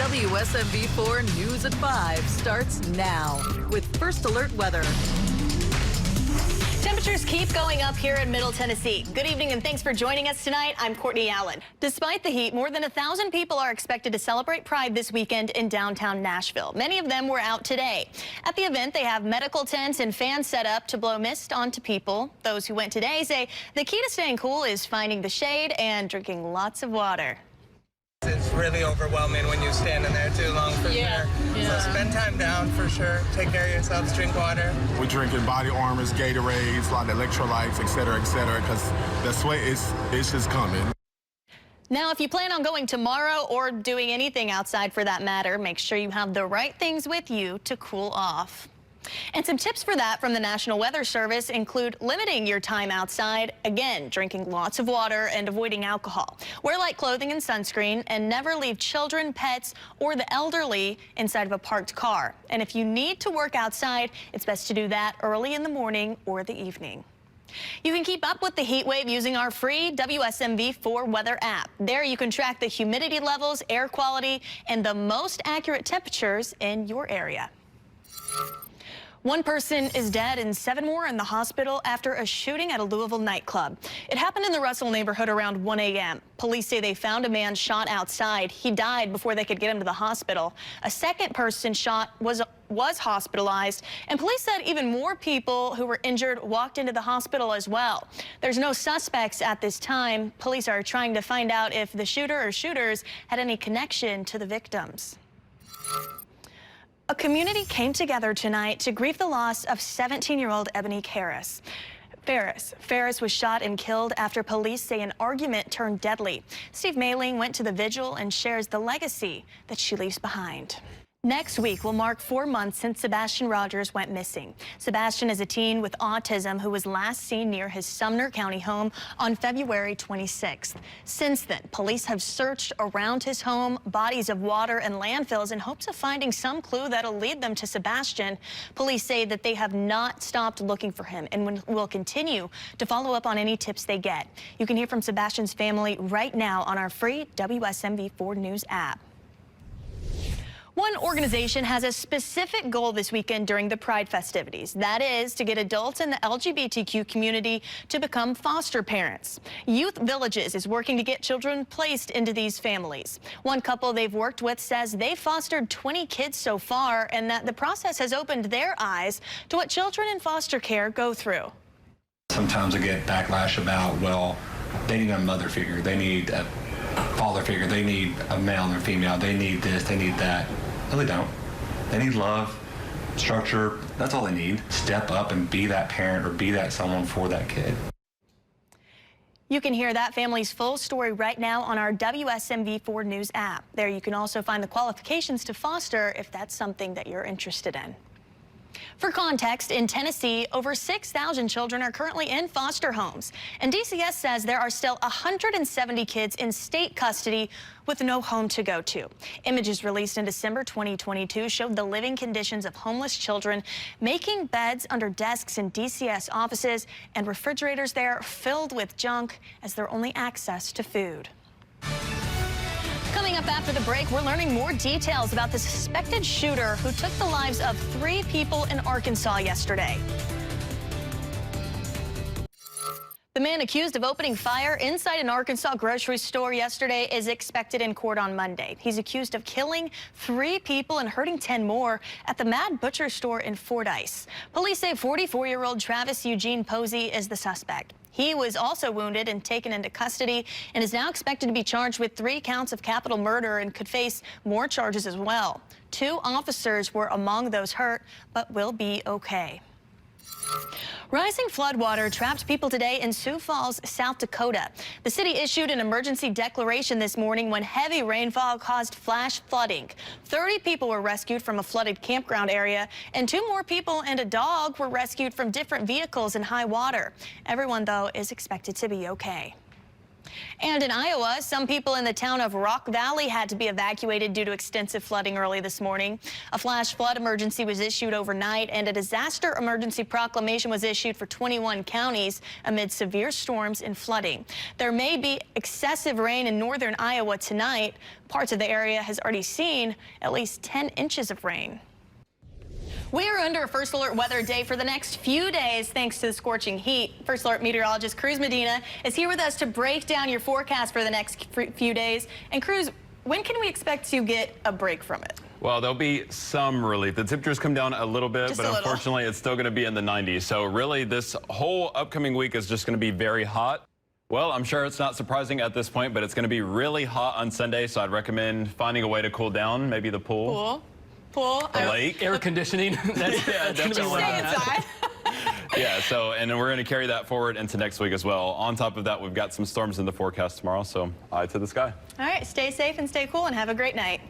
WSMV4 News at 5 starts now with First Alert Weather. Temperatures keep going up here in Middle Tennessee. Good evening and thanks for joining us tonight. I'm Courtney Allen. Despite the heat, more than 1,000 people are expected to celebrate Pride this weekend in downtown Nashville. Many of them were out today. At the event, they have medical tents and fans set up to blow mist onto people. Those who went today say the key to staying cool is finding the shade and drinking lots of water. It's really overwhelming when you stand in there too long for sure. So spend time down for sure. Take care of yourselves, drink water. We're drinking body armors, Gatorades, a lot of electrolytes, et cetera, because the sweat is just coming. Now, if you plan on going tomorrow or doing anything outside for that matter, make sure you have the right things with you to cool off. And some tips for that from the National Weather Service include limiting your time outside, again, drinking lots of water and avoiding alcohol. Wear light clothing and sunscreen, and never leave children, pets, or the elderly inside of a parked car. And if you need to work outside, it's best to do that early in the morning or the evening. You can keep up with the heat wave using our free WSMV4 weather app. There you can track the humidity levels, air quality, and the most accurate temperatures in your area. One person is dead and 7 more in the hospital after a shooting at a Louisville nightclub. It happened in the Russell neighborhood around 1 a.m. Police say they found a man shot outside. He died before they could get him to the hospital. A second person shot was hospitalized, and police said even more people who were injured walked into the hospital as well. There's no suspects at this time. Police are trying to find out if the shooter or shooters had any connection to the victims. A community came together tonight to grieve the loss of 17-year-old Ebony Ferris. Ferris was shot and killed after police say an argument turned deadly. Steve Mailing went to the vigil and shares the legacy that she leaves behind. Next week will mark 4 months since Sebastian Rogers went missing. Sebastian is a teen with autism who was last seen near his Sumner County home on February 26th. Since then, police have searched around his home, bodies of water, and landfills in hopes of finding some clue that'll lead them to Sebastian. Police say that they have not stopped looking for him and will continue to follow up on any tips they get. You can hear from Sebastian's family right now on our free WSMV4 News app. One organization has a specific goal this weekend during the Pride festivities. That is to get adults in the LGBTQ community to become foster parents. Youth Villages is working to get children placed into these families. One couple they've worked with says they've fostered 20 kids so far, and that the process has opened their eyes to what children in foster care go through. Sometimes I get backlash about, well, they need a mother figure, they need a father figure, they need a male and a female, they need this, they need that. No, they don't. They need love, structure. That's all they need. Step up and be that parent or be that someone for that kid. You can hear that family's full story right now on our WSMV4 News app. There you can also find the qualifications to foster if that's something that you're interested in. For context, in Tennessee, over 6,000 children are currently in foster homes, and DCS says there are still 170 kids in state custody with no home to go to. Images released in December 2022 showed the living conditions of homeless children, making beds under desks in DCS offices and refrigerators there filled with junk as their only access to food. Coming up after the break, we're learning more details about the suspected shooter who took the lives of 3 people in Arkansas yesterday. The man accused of opening fire inside an Arkansas grocery store yesterday is expected in court on Monday. He's accused of killing 3 people and hurting 10 more at the Mad Butcher store in Fordyce. Police say 44-year-old Travis Eugene Posey is the suspect. He was also wounded and taken into custody and is now expected to be charged with 3 counts of capital murder and could face more charges as well. 2 officers were among those hurt, but will be okay. Rising floodwater trapped people today in Sioux Falls, South Dakota. The city issued an emergency declaration this morning when heavy rainfall caused flash flooding. 30 people were rescued from a flooded campground area, and 2 more people and a dog were rescued from different vehicles in high water. Everyone, though, is expected to be okay. And in Iowa, some people in the town of Rock Valley had to be evacuated due to extensive flooding early this morning. A flash flood emergency was issued overnight, and a disaster emergency proclamation was issued for 21 counties amid severe storms and flooding. There may be excessive rain in northern Iowa tonight. Parts of the area has already seen at least 10 inches of rain. We are under a first alert weather day for the next few days thanks to the scorching heat. First alert meteorologist Cruz Medina is here with us to break down your forecast for the next few days. And Cruz, when can we expect to get a break from it? Well, there'll be some relief. The temperatures come down a little bit, but unfortunately it's still going to be in the 90s. So really this whole upcoming week is just going to be very hot. Well, I'm sure it's not surprising at this point, but it's going to be really hot on Sunday. So I'd recommend finding a way to cool down, maybe the pool. Pool, a lake, air conditioning. That's definitely stay inside. Yeah, so and we're going to carry that forward into next week as well. On top of that, we've got some storms in the forecast tomorrow, so eye to the sky. All right, stay safe and stay cool and have a great night.